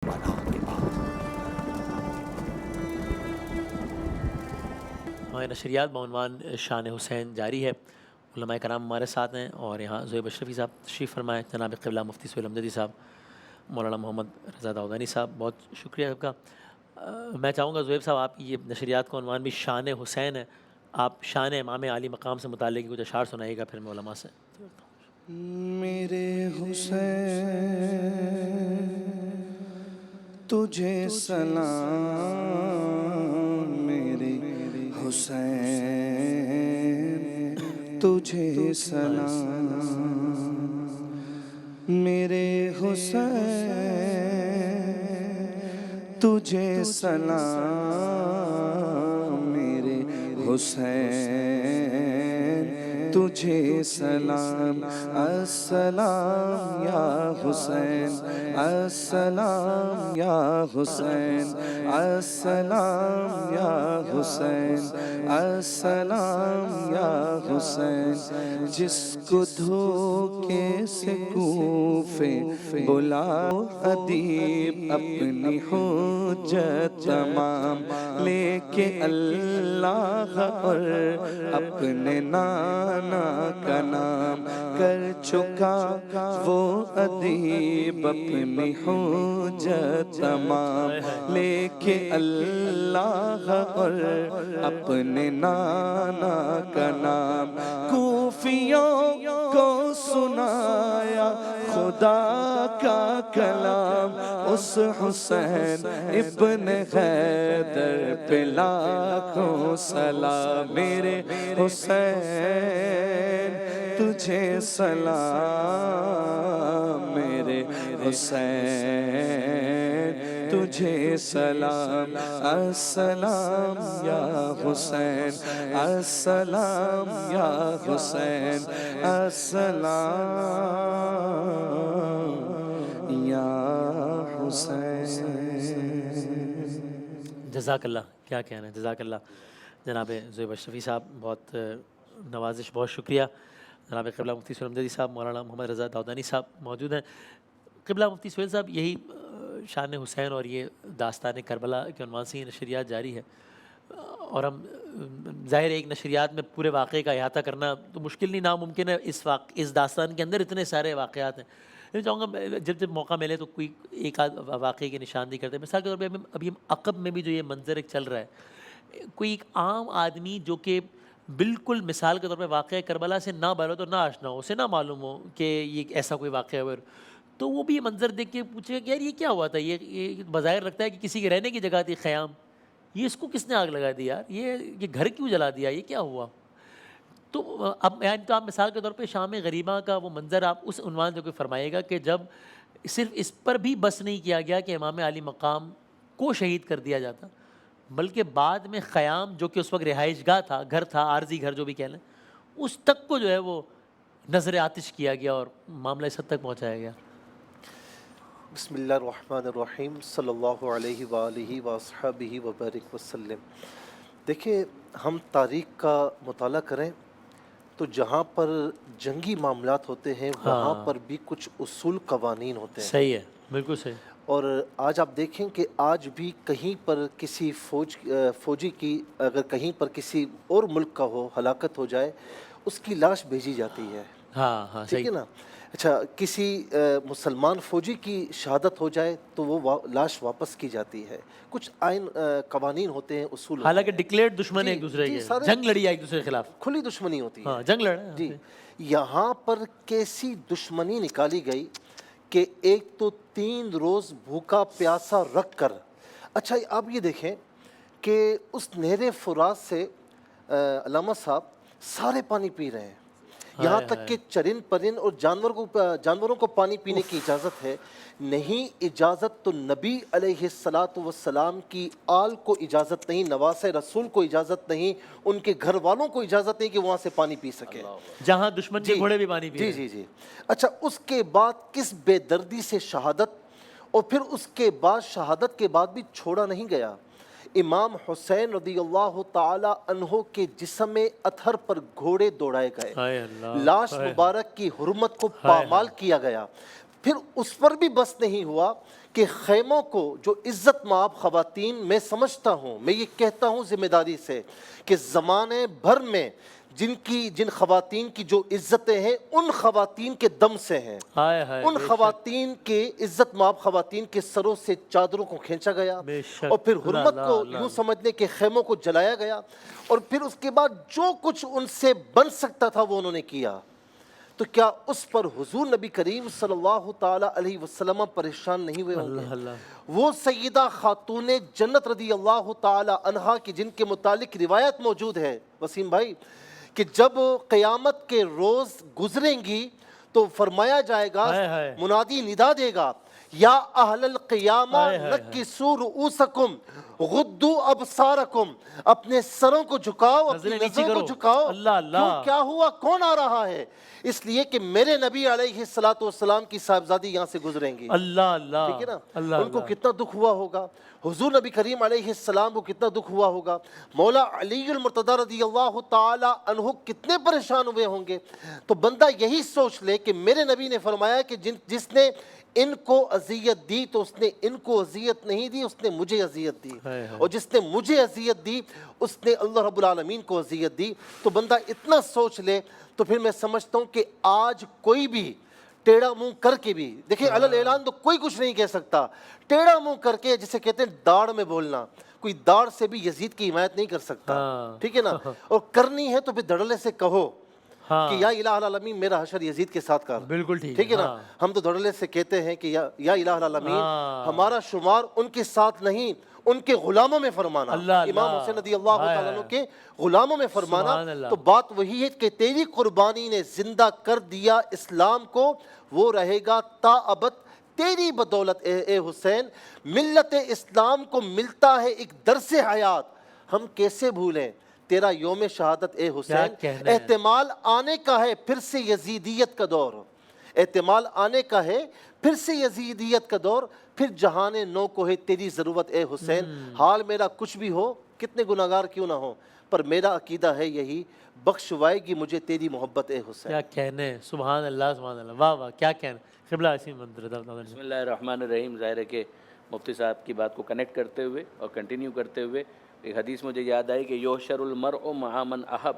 والا کے بعد ہمارے نشریات بعنوان شان حسین جاری ہے. علماء کرام ہمارے ساتھ ہیں اور یہاں زہیب اشرفی صاحب تشریف فرمائے، جناب قبلہ مفتی سہیل امجدی صاحب، مولانا محمد رضا داؤدانی صاحب، بہت شکریہ آپ کا. میں چاہوں گا زہیب صاحب آپ یہ نشریات کا عنوان بھی شان حسین ہے، آپ شان امام عالی مقام سے متعلق کچھ اشعار سنائیے گا، پھر میں علماء سے. میرے حسین تجھے سلام، میرے حسین تجھے سلام، میرے حسین تجھے سلام، میرے حسین تجھے سلام. السلام یا حسین، السلام یا حسین، السلام یا حسین، السلام یا حسین. جس کو دھوکے سے کوفے بلاؤ ادیب اپنی حجت تمام لے کے اللہ اور اپنے نانا کا نام کر چکا وہ ادیب اپنی حجت تمام لے کے اللہ اور اپنے نانا کا نام. کوفیوں کو سنایا خدا کا کلام، اس حسین ابن حیدر پہ لاکھوں سلام. میرے حسین تجھے سلام، میرے حسین تجھے سلام. السلام یا حسین، السلام یا حسین، السلام یا حسین. جزاک اللہ، کیا کہنا ہے، جزاک اللہ. جناب زہیب اشرفی صاحب بہت نوازش، بہت شکریہ. جناب قبلہ مفتی سہیل امجدی صاحب، مولانا محمد رضا داؤدانی صاحب موجود ہیں. قبلہ مفتی سہیل صاحب، یہی شان حسین اور یہ داستان کربلا کے عنوان سے یہ نشریات جاری ہے، اور ہم ظاہر ہے ایک نشریات میں پورے واقعے کا احاطہ کرنا تو مشکل نہیں ناممکن ہے. اس داستان کے اندر اتنے سارے واقعات ہیں. میں چاہوں گا جب موقع ملے تو کوئی ایک آدھ واقعے کی نشاندہی کرتے ہیں. مثال کے طور پہ ابھی ہم عقب میں بھی جو یہ منظر ایک چل رہا ہے، کوئی ایک عام آدمی جو کہ بالکل مثال کے طور پہ واقعہ کربلا سے نہ بلد اور نہ آشنا ہو، اسے نہ معلوم ہو کہ یہ ایسا کوئی واقعہ ہوا، تو وہ بھی یہ منظر دیکھ کے پوچھے کہ یار یہ کیا ہوا تھا. یہ بظاہر لگتا ہے کہ کسی کے رہنے کی جگہ تھی خیام، یہ اس کو کس نے آگ لگا دی یار، یہ گھر کیوں جلا دیا، یہ کیا ہوا. تو اب یعنی تو آپ مثال کے طور پہ شام غریبہ کا وہ منظر آپ اس عنوان سے کوئی فرمائے گا کہ جب صرف اس پر بھی بس نہیں کیا گیا کہ امام علی مقام کو شہید کر دیا جاتا، بلکہ بعد میں خیام جو کہ اس وقت رہائش گاہ تھا، گھر تھا، عارضی گھر جو بھی کہہ لیں، اس تک کو جو ہے وہ نظر آتش کیا گیا اور معاملہ اس حد تک پہنچایا گیا. بسم اللہ الرحمن الرحیم، صلی اللہ علیہ وآلہ وصحبہ وبارک وسلم. دیکھیں، ہم تاریخ کا مطالعہ کریں تو جہاں پر جنگی معاملات ہوتے ہیں وہاں پر بھی کچھ اصول قوانین ہوتے ہیں. صحیح ہے، بالکل صحیح. اور آج آپ دیکھیں کہ آج بھی کہیں پر کسی فوجی کی اگر کہیں پر کسی اور ملک کا ہو ہلاکت ہو جائے، اس کی لاش بھیجی جاتی ہے. ہاں ٹھیک ہے نا. اچھا، کسی مسلمان فوجی کی شہادت ہو جائے تو وہ لاش واپس کی جاتی ہے. کچھ آئین قوانین ہوتے ہیں، اصول. حالانکہ ڈکلیئرڈ دشمن ایک دوسرے کے، جنگ لڑی ایک دوسرے کے خلاف، کھلی دشمنی ہوتی ہے. ہاں جنگ لڑا جی، یہاں پر کیسی دشمنی نکالی گئی کہ ایک تو 3 روز بھوکا پیاسا رکھ کر. اچھا، آپ یہ دیکھیں کہ اس نہر فرات سے علامہ صاحب سارے پانی پی رہے ہیں، یہاں تک کہ چرند پرند اور جانوروں کو پانی پینے کی اجازت ہے. نہیں اجازت تو نبی علیہ السلام کی آل کو اجازت نہیں، نواسے رسول کو اجازت نہیں، ان کے گھر والوں کو اجازت نہیں کہ وہاں سے پانی پی سکے، جہاں دشمن کے گھوڑے بھی پانی پی. جی. اچھا، اس کے بعد کس بے دردی سے شہادت، اور پھر اس کے بعد شہادت کے بعد بھی چھوڑا نہیں گیا. امام حسین رضی اللہ تعالی عنہ کے جسم اطہر پر گھوڑے دوڑائے گئے، لاش مبارک کی حرمت کو پامال کیا گیا. پھر اس پر بھی بس نہیں ہوا کہ خیموں کو جو عزت مآب خواتین، میں سمجھتا ہوں، میں یہ کہتا ہوں ذمہ داری سے کہ زمانے بھر میں جن خواتین کی جو عزتیں ہیں ان خواتین کے دم سے ہیں، ہائے ہائے ان خواتین کے عزت مآب خواتین کے سروں سے چادروں کو کھینچا گیا، بے شک، اور پھر اللہ حرمت کو اللہ یوں سمجھنے کے خیموں کو جلایا گیا، اور پھر اس کے بعد جو کچھ ان سے بن سکتا تھا وہ انہوں نے کیا۔ تو کیا اس پر حضور نبی کریم صلی اللہ تعالی علیہ وسلم پریشان نہیں ہوئے ہوں گے؟ اللہ اللہ وہ سیدہ خاتون جنت رضی اللہ تعالی عنہا کی جن کے متعلق روایت موجود ہے وسیم بھائی، کہ جب قیامت کے روز گزریں گی تو فرمایا جائے گا، ہائے ہائے منادی ندا دے گا، یا اہل القیامہ ہائے ہائے نکسوا رؤوسکم غدوا ابصارکم، اپنے سروں کو جھکاؤ، اپنی نظریں نیچی نظروں کو کرو۔ جھکاؤ۔ اللہ اللہ۔ کیوں، کیا ہوا، کون آ رہا ہے؟ اس لیے کہ میرے نبی علیہ السلام کی صاحبزادی یہاں سے گزریں گی، اللہ اللہ ٹھیک ہے نا؟ اللہ ان کو اللہ کتنا دکھ ہوا ہوگا، حضور نبی کریم علیہ السلام کو کتنا دکھ ہوا ہوگا، مولا علی المرتضیٰ رضی اللہ تعالی عنہ کتنے پریشان ہوئے ہوں گے۔ تو بندہ یہی سوچ لے کہ میرے نبی نے فرمایا کہ جس نے ان کو اذیت دی تو اس نے ان کو اذیت نہیں دی، اس نے مجھے اذیت دی، ہائے ہائے۔ اور جس نے مجھے اذیت دی اس نے اللہ رب العالمین کو اذیت دی۔ تو بندہ اتنا سوچ لے تو پھر میں سمجھتا ہوں کہ آج کوئی بھی ٹیڑھا منہ کر کے بھی، دیکھیں علل اعلان تو کوئی کچھ نہیں کہہ سکتا، ٹیڑھا منہ کر کے جسے کہتے ہیں داڑھ میں بولنا، کوئی داڑھ سے بھی یزید کی حمایت نہیں کر سکتا، ہاں۔ ٹھیک ہے نا؟ اور کرنی ہے تو پھر دھڑلے سے کہو ہاں کہ یا الہ العالمین میرا حشر یزید کے ساتھ کر، بالکل ٹھیک ٹھیک ہے نا؟ ہاں۔ ہم تو دھڑلے سے کہتے ہیں کہ یا الہ العالمین ہاں۔ ہمارا شمار ان کے ساتھ نہیں، ان کے غلاموں میں فرمانا، اللہ امام اللہ۔ حسین رضی اللہ ہائے تعالیٰ عنہ ہائے۔ کے غلاموں میں سبحان فرمانا۔ اللہ۔ تو بات وہی ہے کہ تیری قربانی نے زندہ کر دیا اسلام کو، وہ رہے گا تا ابد تیری بدولت اے حسین۔ ملت اسلام کو ملتا ہے ایک درس حیات، ہم کیسے بھولیں تیرا یوم شہادت اے حسین۔ کہنا ہے۔ احتمال آنے کا ہے پھر سے یزیدیت کا دور، احتمال آنے کا ہے پھر سے یزیدیت کا دور، پھر جہان نو کو ہے تیری ضرورت اے حسین۔ حال میرا کچھ بھی ہو، کتنے گناہگار کیوں نہ ہو، پر میرا عقیدہ ہے یہی، بخشوائے گی مجھے تیری محبت اے حسین۔ کیا کہنے، سبحان اللہ سبحان اللہ، واہ واہ کیا کہنے۔ قبلہ اسیم منظر بسم اللہ الرحمن الرحیم۔ ظاہر ہے کہ مفتی صاحب کی بات کو کنیکٹ کرتے ہوئے اور کنٹینیو کرتے ہوئے ایک حدیث مجھے یاد آئی کہ یحشر المرء مع من احب،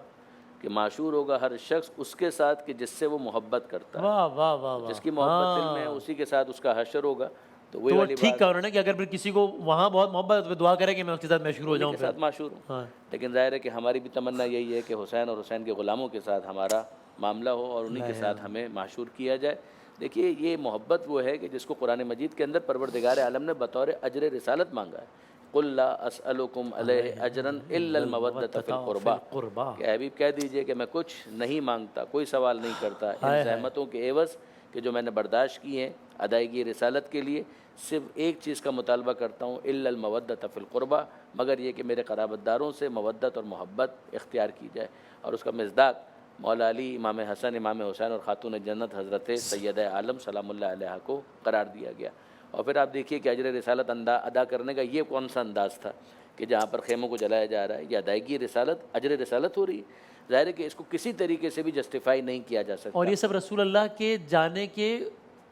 کہ معشور ہوگا ہر شخص اس کے ساتھ کہ جس سے وہ محبت کرتا ہے، واہ واہ واہ واہ۔ جس کی محبت دل میں ہے اسی کے ساتھ اس کا حشر ہوگا۔ تو وہی تو وہ والی ٹھیک بات کہا انہوں نے کہ اگر پھر کسی کو وہاں بہت محبت ہے تو دعا کرے کہ میں اس کے ساتھ مشہور ہو جاؤں کے پھر۔ ساتھ معشور ہوں۔ ہاں۔ لیکن ظاہر ہے کہ ہماری بھی تمنا یہی ہے کہ حسین اور حسین کے غلاموں کے ساتھ ہمارا معاملہ ہو اور انہی کے ساتھ ہمیں معشور کیا جائے۔ دیکھیے یہ محبت وہ ہے کہ جس کو قرآن مجید کے اندر پروردگار عالم نے بطور اجر رسالت مانگا ہے۔ قل لا اسألکم علیہ اجرا الا المودۃ فی القربى، کہ اے حبیب کہہ دیجئے کہ میں کچھ نہیں مانگتا، کوئی سوال نہیں کرتا ان زحمتوں کے عوض کہ جو میں نے برداشت کی ہیں ادائیگی رسالت کے لیے، صرف ایک چیز کا مطالبہ کرتا ہوں الا المودۃ فی القربى، مگر یہ کہ میرے قرابت داروں سے مودت اور محبت اختیار کی جائے۔ اور اس کا مصداق مولا علی، امام حسن، امام حسین اور خاتون جنت حضرت سیدہ عالم سلام اللہ علیہ کو قرار دیا گیا۔ اور پھر آپ دیکھیے کہ اجر رسالت ادا کرنے کا یہ کون سا انداز تھا کہ جہاں پر خیموں کو جلایا جا رہا ہے، یہ ادائیگی رسالت، اجر رسالت ہو رہی ہے۔ ظاہر ہے کہ اس کو کسی طریقے سے بھی جسٹیفائی نہیں کیا جا سکتا۔ اور یہ سب رسول اللہ کے جانے کے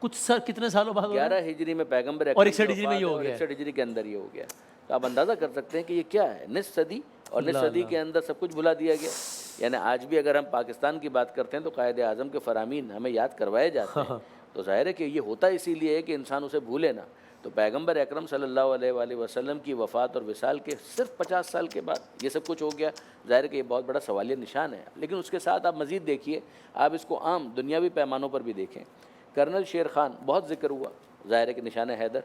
کچھ کتنے سالوں بعد ہو رہا ہے؟ 11 ہجری میں پیغمبر اور 61 ہجری میں یہ ہو گیا ہے۔ 61 ہجری کے اندر یہ ہو گیا۔ تو آپ اندازہ کر سکتے ہیں کہ یہ کیا ہے، نصف صدی، اور نصف صدی کے اندر سب کچھ بھلا دیا گیا۔ یعنی آج بھی اگر ہم پاکستان کی بات کرتے ہیں تو قائد اعظم کے فرامین ہمیں یاد کروائے جاتے ہیں، تو ظاہر ہے کہ یہ ہوتا اسی لیے ہے کہ انسان اسے بھولے نہ۔ تو پیغمبر اکرم صلی اللہ علیہ وآلہ وسلم کی وفات اور وصال کے صرف 50 سال کے بعد یہ سب کچھ ہو گیا۔ ظاہر ہے کہ یہ بہت بڑا سوالیہ نشان ہے۔ لیکن اس کے ساتھ آپ مزید دیکھیے، آپ اس کو عام دنیاوی پیمانوں پر بھی دیکھیں۔ کرنل شیر خان بہت ذکر ہوا، ظاہر ہے کہ نشان حیدر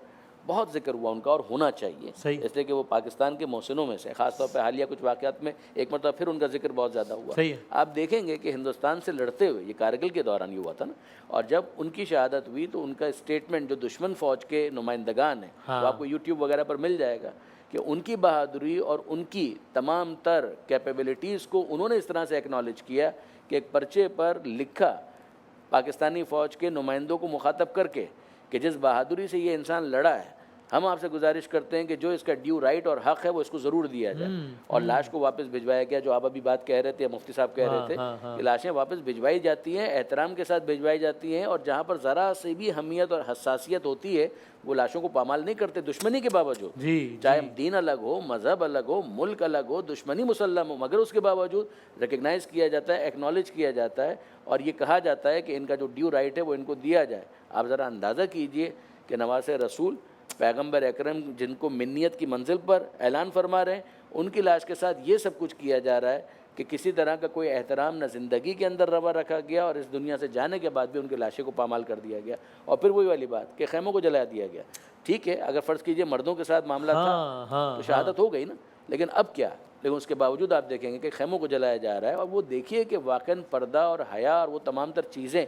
بہت ذکر ہوا ان کا، اور ہونا چاہیے، اس لیے کہ وہ پاکستان کے محسنوں میں سے، خاص طور پہ حالیہ کچھ واقعات میں ایک مرتبہ پھر ان کا ذکر بہت زیادہ ہوا۔ آپ دیکھیں گے کہ ہندوستان سے لڑتے ہوئے، یہ کارگل کے دوران یہ ہوا تھا نا، اور جب ان کی شہادت ہوئی تو ان کا اسٹیٹمنٹ جو دشمن فوج کے نمائندگان ہیں، وہ آپ کو یوٹیوب وغیرہ پر مل جائے گا، کہ ان کی بہادری اور ان کی تمام تر کیپیبلٹیز کو انہوں نے اس طرح سے ایکنالج کیا کہ ایک پرچے پر لکھا پاکستانی فوج کے نمائندوں کو مخاطب کر کے کہ جس بہادری سے یہ انسان لڑا ہے، ہم آپ سے گزارش کرتے ہیں کہ جو اس کا ڈیو رائٹ اور حق ہے وہ اس کو ضرور دیا جائے، اور لاش کو واپس بھجوایا گیا. جو آپ ابھی بات کہہ رہے تھے، مفتی صاحب کہہ رہے تھے کہ لاشیں واپس بھجوائی جاتی ہیں، احترام کے ساتھ بھجوائی جاتی ہیں، اور جہاں پر ذرا سی بھی اہمیت اور حساسیت ہوتی ہے وہ لاشوں کو پامال نہیں کرتے دشمنی کے باوجود. چاہے دین الگ ہو، مذہب الگ ہو، ملک الگ ہو، دشمنی مسلم ہو، مگر اس کے باوجود ریکگنائز کیا جاتا ہے، ایکنالج کیا جاتا ہے، اور یہ کہا جاتا ہے کہ ان کا جو ڈیو رائٹ ہے وہ ان کو دیا جائے. آپ ذرا اندازہ کیجئے کہ نواسۂ رسول، پیغمبر اکرم جن کو منیت کی منزل پر اعلان فرما رہے ہیں، ان کی لاش کے ساتھ یہ سب کچھ کیا جا رہا ہے کہ کسی طرح کا کوئی احترام نہ زندگی کے اندر روا رکھا گیا، اور اس دنیا سے جانے کے بعد بھی ان کی لاشیں کو پامال کر دیا گیا. اور پھر وہی والی بات کہ خیموں کو جلا دیا گیا. ٹھیک ہے، اگر فرض کیجئے مردوں کے ساتھ معاملہ تھا تو شہادت ہو گئی نا، لیکن اب کیا؟ لیکن اس کے باوجود آپ دیکھیں گے کہ خیموں کو جلایا جا رہا ہے. اور وہ دیکھیے کہ واقعاً پردہ اور حیا اور وہ تمام تر چیزیں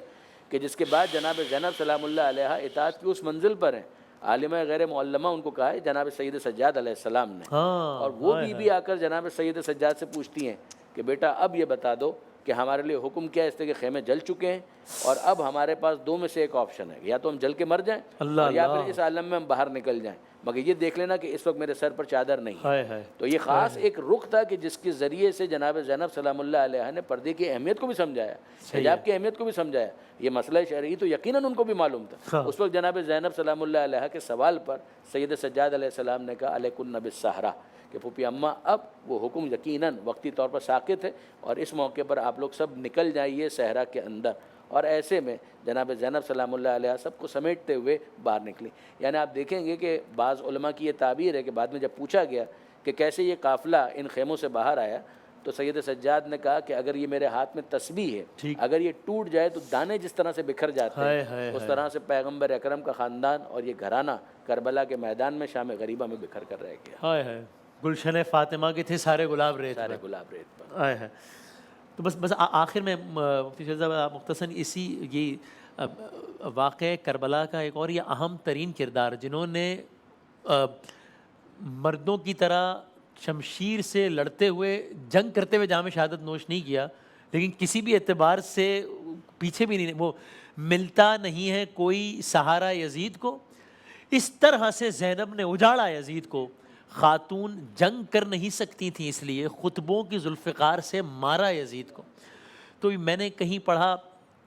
کہ جس کے بعد جناب زینب سلام اللہ علیہ اطاعت کی اس منزل پر ہیں. عالمہ غیر معلمہ ان کو کہا ہے جناب سید سجاد علیہ السلام نے، اور وہ بی آ کر جناب سید سجاد سے پوچھتی ہیں کہ بیٹا اب یہ بتا دو کہ ہمارے لیے حکم کیا ہے. اس طرح کے خیمے جل چکے ہیں، اور اب ہمارے پاس دو میں سے ایک آپشن ہے، یا تو ہم جل کے مر جائیں اور یا پھر اس عالم میں ہم باہر نکل جائیں، مگر یہ دیکھ لینا کہ اس وقت میرے سر پر چادر نہیں ہے. تو یہ خاص ایک رخ تھا کہ جس کے ذریعے سے جناب زینب سلام اللہ علیہ نے پردے کی اہمیت کو بھی سمجھایا، حجاب کی اہمیت کو بھی سمجھایا. یہ مسئلہ شرعی تو یقیناً ان کو بھی معلوم تھا. اس وقت جناب زینب سلام اللہ علیہ کے سوال پر سید سجاد علیہ السلام نے کہا علیکن بالصحرا، کہ پھوپھی اماں اب وہ حکم یقیناً وقتی طور پر ساقط ہے، اور اس موقع پر آپ لوگ سب نکل جائیے صحرا کے اندر. اور ایسے میں جناب زینب سلام اللہ علیہ سب کو سمیٹتے ہوئے باہر نکلی. یعنی آپ دیکھیں گے کہ بعض علماء کی یہ تعبیر ہے کہ بعد میں جب پوچھا گیا کہ کیسے یہ قافلہ ان خیموں سے باہر آیا، تو سید سجاد نے کہا کہ اگر یہ میرے ہاتھ میں تسبیح ہے، اگر یہ ٹوٹ جائے تو دانے جس طرح سے بکھر جاتے ہیں، اس طرح سے پیغمبر اکرم کا خاندان اور یہ گھرانہ کربلا کے میدان میں شام غریبہ میں بکھر کر رہ گیا. گلشن فاطمہ کے تھے سارے گلاب ریت سارے گلاب ریت پر. تو بس آخر میں مفتی شہزاد صاحب مختصراً اسی یہ واقعہ کربلا کا ایک اور یہ اہم ترین کردار جنہوں نے مردوں کی طرح شمشیر سے لڑتے ہوئے جنگ کرتے ہوئے جام شہادت نوش نہیں کیا، لیکن کسی بھی اعتبار سے پیچھے بھی نہیں، وہ ملتا نہیں ہے کوئی سہارا یزید کو. اس طرح سے زینب نے اجاڑا یزید کو. خاتون جنگ کر نہیں سکتی تھیں، اس لیے خطبوں کی ذوالفقار سے مارا یزید کو. تو میں نے کہیں پڑھا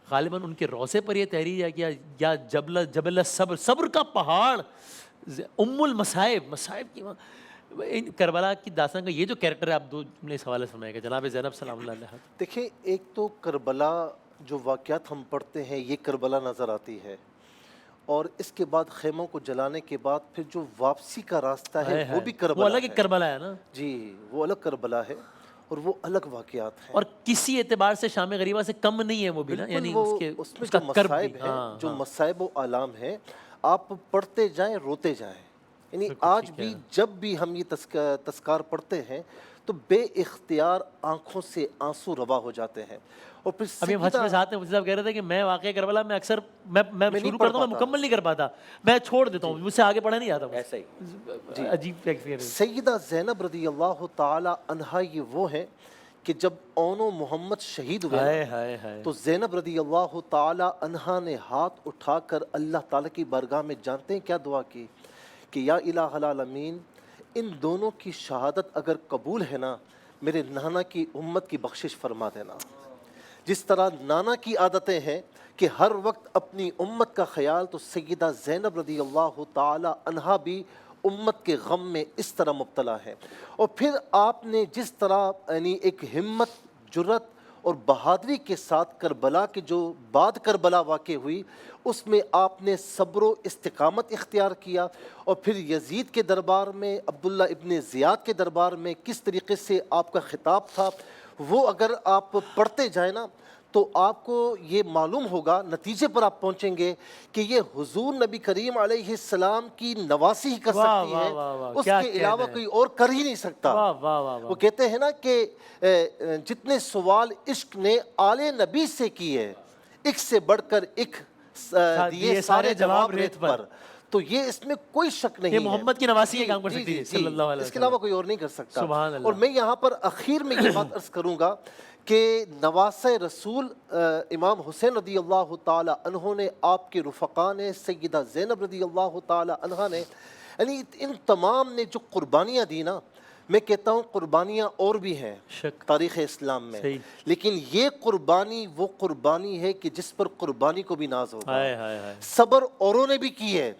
غالباً ان کے روضے پر یہ تحریر ہے کیا یا جبل صبر، صبر کا پہاڑ، ام المصائب، مصائب کی کربلا کی داستان کا یہ جو کیریکٹر ہے. آپ دو جملے اس حوالے سے سنائے گا جناب زینب سلام اللہ علیہ. دیکھیں، ایک تو کربلا جو واقعات ہم پڑھتے ہیں یہ کربلا نظر آتی ہے، اور اس کے بعد خیموں کو جلانے کے بعد پھر جو واپسی کا راستہ ہے وہ بھی کربلا ہے. وہ الگ ایک کربلا ہے نا جی، وہ الگ کربلا ہے اور وہ الگ واقعات ہیں، اور کسی اعتبار سے شام غریبہ سے کم نہیں ہے وہ بھی نا. یعنی اس میں جو مصائب ہیں، جو مصائب و آلام ہیں، آپ پڑھتے جائیں روتے جائیں. یعنی آج بھی جب بھی ہم یہ تذکار پڑھتے ہیں تو بے اختیار آنکھوں سے آنسو روا ہو جاتے ہیں. اور پھر ابھی ہم حج میں ساتھ ہیں، مفتی صاحب کہہ رہے تھے کہ میں واقعہ کربلا میں اکثر میں شروع کرتا ہوں، میں مکمل نہیں کر پاتا، میں چھوڑ دیتا ہوں، مجھ سے آگے پڑھا نہیں جاتا. ایسا ہی عجیب ایکسپیرینس. سیدہ زینب رضی اللہ تعالی عنہا یہ وہ ہیں کہ جب اون و محمد شہید ہوئے تو زینب رضی اللہ تعالی عنہا نے ہاتھ اٹھا کر اللہ تعالیٰ کی بارگاہ میں جانتے ہیں کیا دعا کی کہ یا الہ العالمین، ان دونوں کی شہادت اگر قبول ہے نا، میرے نانا کی امت کی بخشش فرما دینا. جس طرح نانا کی عادتیں ہیں کہ ہر وقت اپنی امت کا خیال، تو سیدہ زینب رضی اللہ تعالی عنہا بھی امت کے غم میں اس طرح مبتلا ہے. اور پھر آپ نے جس طرح یعنی ایک ہمت، جرت اور بہادری کے ساتھ کربلا کے جو بعد کربلا واقع ہوئی اس میں آپ نے صبر و استقامت اختیار کیا. اور پھر یزید کے دربار میں، عبداللہ ابن زیاد کے دربار میں کس طریقے سے آپ کا خطاب تھا، وہ اگر آپ پڑھتے جائیں نا تو آپ کو یہ معلوم ہوگا، نتیجے پر آپ پہنچیں گے کہ یہ حضور نبی کریم علیہ السلام کی نواسی ہی کر سکتی ہے، اس کے علاوہ کوئی اور کر ہی نہیں سکتا. وہ کہتے ہیں نا کہ جتنے سوال عشق نے آل نبی سے کیے، ایک سے بڑھ کر ایک دیے سارے جواب ریت پر. تو یہ اس میں کوئی شک نہیں ہے، یہ محمد کی نواسی یہ کام کر سکتی ہے صلی اللہ علیہ وسلم، اس کے علاوہ کوئی اور نہیں کر سکتا. سبحان اللہ. اور میں یہاں پر اخیر میں یہ بات عرض کروں گا کہ نواسہ رسول امام حسین رضی اللہ تعالی عنہ نے، آپ کے رفقا نے، سیدہ زینب رضی اللہ تعالی عنہ نے یعنی ان تمام نے جو قربانیاں دی نا، میں کہتا ہوں قربانیاں اور بھی ہیں شک تاریخ اسلام میں، صحیح۔ لیکن یہ قربانی وہ قربانی ہے کہ جس پر قربانی کو بھی ناز ہوگا۔ ہائے ہائے ہائے، صبر اوروں نے بھی کی ہے،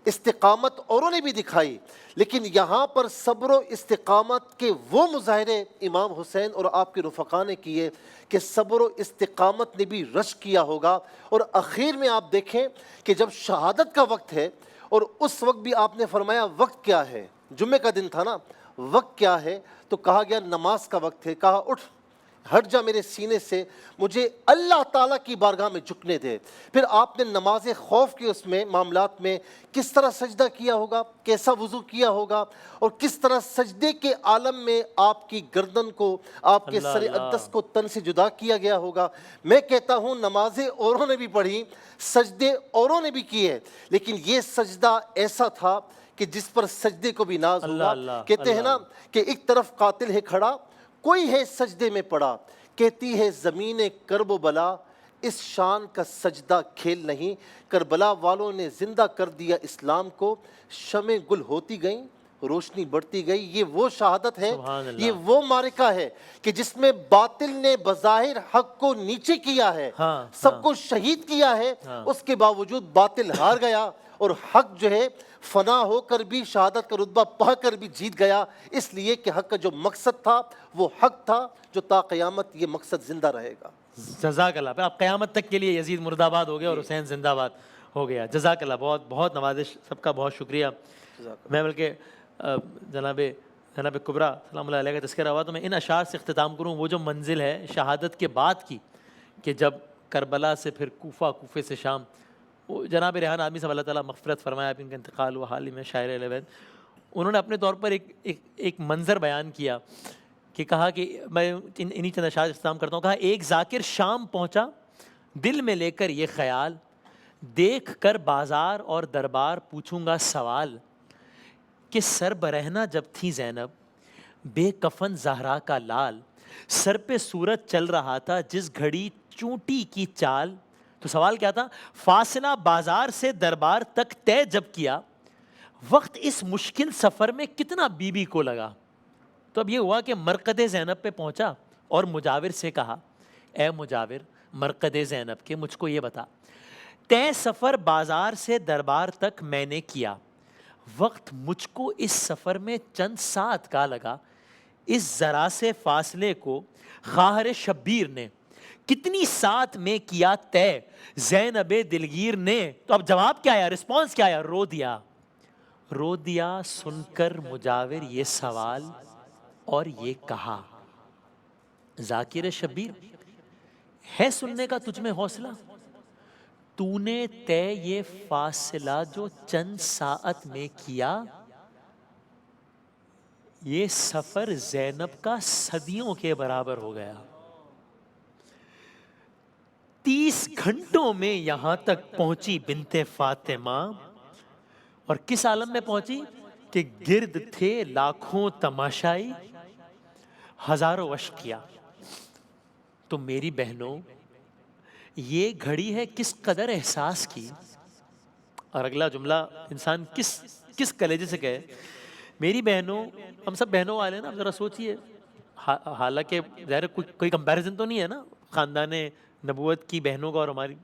استقامت اوروں نے بھی دکھائی، لیکن یہاں پر صبر و استقامت کے وہ مظاہرے امام حسین اور آپ کے رفقا نے کیے کہ صبر و استقامت نے بھی رشک کیا ہوگا۔ اور اخیر میں آپ دیکھیں کہ جب شہادت کا وقت ہے، اور اس وقت بھی آپ نے فرمایا وقت کیا ہے، جمعے کا دن تھا نا، وقت کیا ہے، تو کہا گیا نماز کا وقت ہے، کہا اٹھ ہٹ جا میرے سینے سے، مجھے اللہ تعالیٰ کی بارگاہ میں جھکنے دے۔ پھر آپ نے نماز خوف کے اس میں معاملات میں کس طرح سجدہ کیا ہوگا، کیسا وضو کیا ہوگا، اور کس طرح سجدے کے عالم میں آپ کی گردن کو، آپ کے اللہ سر اللہ۔ اقدس کو تن سے جدا کیا گیا ہوگا۔ میں کہتا ہوں نمازیں اوروں نے بھی پڑھی، سجدے اوروں نے بھی کیے، لیکن یہ سجدہ ایسا تھا کہ جس پر سجدے کو بھی ناز اللہ ہوگا۔ اللہ، کہتے ہیں نا کہ ایک طرف قاتل ہے کھڑا، کوئی ہے سجدے میں پڑا، کہتی ہے زمین کرب و بلا، اس شان کا سجدہ کھیل نہیں، کربلا والوں نے زندہ کر دیا اسلام کو، شمع گل ہوتی گئیں، روشنی بڑھتی گئی۔ یہ وہ شہادت ہے، سبحان اللہ۔ یہ وہ معرکہ ہے کہ جس میں باطل نے بظاہر حق کو نیچے کیا ہے، ہاں، سب کو شہید کیا ہے، اس کے باوجود باطل ہار گیا، اور حق جو ہے فنا ہو کر بھی، شہادت کا رتبہ پا کر بھی جیت گیا، اس لیے کہ حق کا جو مقصد تھا وہ حق تھا جو تا قیامت یہ مقصد زندہ رہے گا۔ جزاک اللہ، پھر آپ قیامت تک کے لیے یزید مرد آباد ہو گیا اور حسین زندہ باد ہو گیا۔ جزاک اللہ، بہت بہت نوازش، سب کا بہت شکریہ۔ میں بلکہ جناب کبریٰ سلام اللہ علیہ کا تذکرہ ہوا تو میں ان اشعار سے اختتام کروں، وہ جو منزل ہے شہادت کے بعد کی، کہ جب کربلا سے پھر کوفہ، کوفے سے شام، وہ جناب ریحان آدمی صاحب اللہ تعالیٰ مغفرت فرمایا، اب ان کا انتقال ہوا حال ہی میں، شاعر اہل بیت، انہوں نے اپنے طور پر ایک منظر بیان کیا کہ کہا کہ میں انہی چند اشعار اختتام کرتا ہوں، کہا ایک ذاکر شام پہنچا دل میں لے کر یہ خیال، دیکھ کر بازار اور دربار پوچھوں گا سوال، کہ سر برہنہ جب تھی زینب بے کفن زہرا کا لال، سر پہ سورج چل رہا تھا جس گھڑی چونٹی کی چال، تو سوال کیا تھا، فاصلہ بازار سے دربار تک طے جب کیا، وقت اس مشکل سفر میں کتنا بی بی کو لگا۔ تو اب یہ ہوا کہ مرقد زینب پہ پہنچا اور مجاور سے کہا، اے مجاور مرقد زینب کے مجھ کو یہ بتا، طے سفر بازار سے دربار تک میں نے کیا، وقت مجھ کو اس سفر میں چند ساعت کا لگا، اس ذرا سے فاصلے کو خواہر شبیر نے کتنی ساتھ میں کیا طے زینب دلگیر نے۔ تو اب جواب کیا آیا، رسپانس کیا آیا، رو دیا سن کر مجاور یہ سوال، اور یہ کہا، ذاکر شبیر ہے سننے کا تجھ میں حوصلہ، تو نے طے یہ فاصلہ جو چند ساعت میں کیا، یہ سفر زینب کا صدیوں کے برابر ہو گیا، 30 گھنٹوں میں یہاں تک پہنچی بنت فاطمہ، اور کس عالم میں پہنچی کہ گرد تھے لاکھوں تماشائی، ہزاروں اشقیا۔ تو میری بہنوں یہ گھڑی ہے کس قدر احساس کی، اور اگلا جملہ انسان کس کلیجے سے کہے، میری بہنوں، ہم سب بہنوں والے نا، ذرا سوچئے، حالانکہ ظاہر کوئی کمپیریزن تو نہیں ہے نا خاندان نبوت کی بہنوں کا اور ہماری،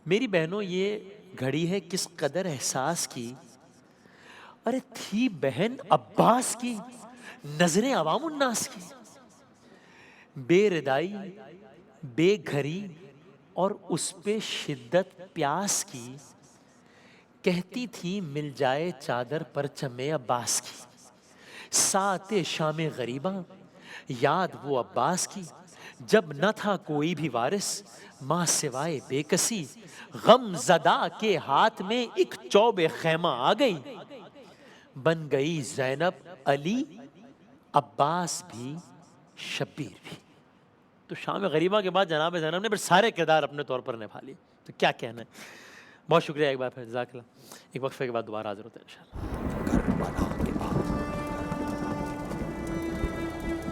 میری بہنوں یہ گھڑی ہے کس قدر احساس کی، ارے تھی بہن عباس کی نظریں عوام الناس کی، بے ردائی بے گھری اور اس پہ شدت پیاس کی، کہتی تھی مل جائے چادر پرچم عباس کی، ساعت شام غریباں یاد وہ عباس کی، جب نہ تھا کوئی بھی وارث ماں سوائے بے کسی، غم زدہ کے ہاتھ میں ایک چوب خیمہ آ گئی، بن گئی زینب علی عباس بھی شبیر بھی۔ تو شام غریبہ کے بعد جناب زینب نے پھر سارے کردار اپنے طور پر نبھا لیے، تو کیا کہنا ہے۔ بہت شکریہ ایک بار پھر، جزاک اللہ۔ ایک وقفے کے بعد دوبارہ حاضر ہوتے ہیں انشاءاللہ۔ کربلا کے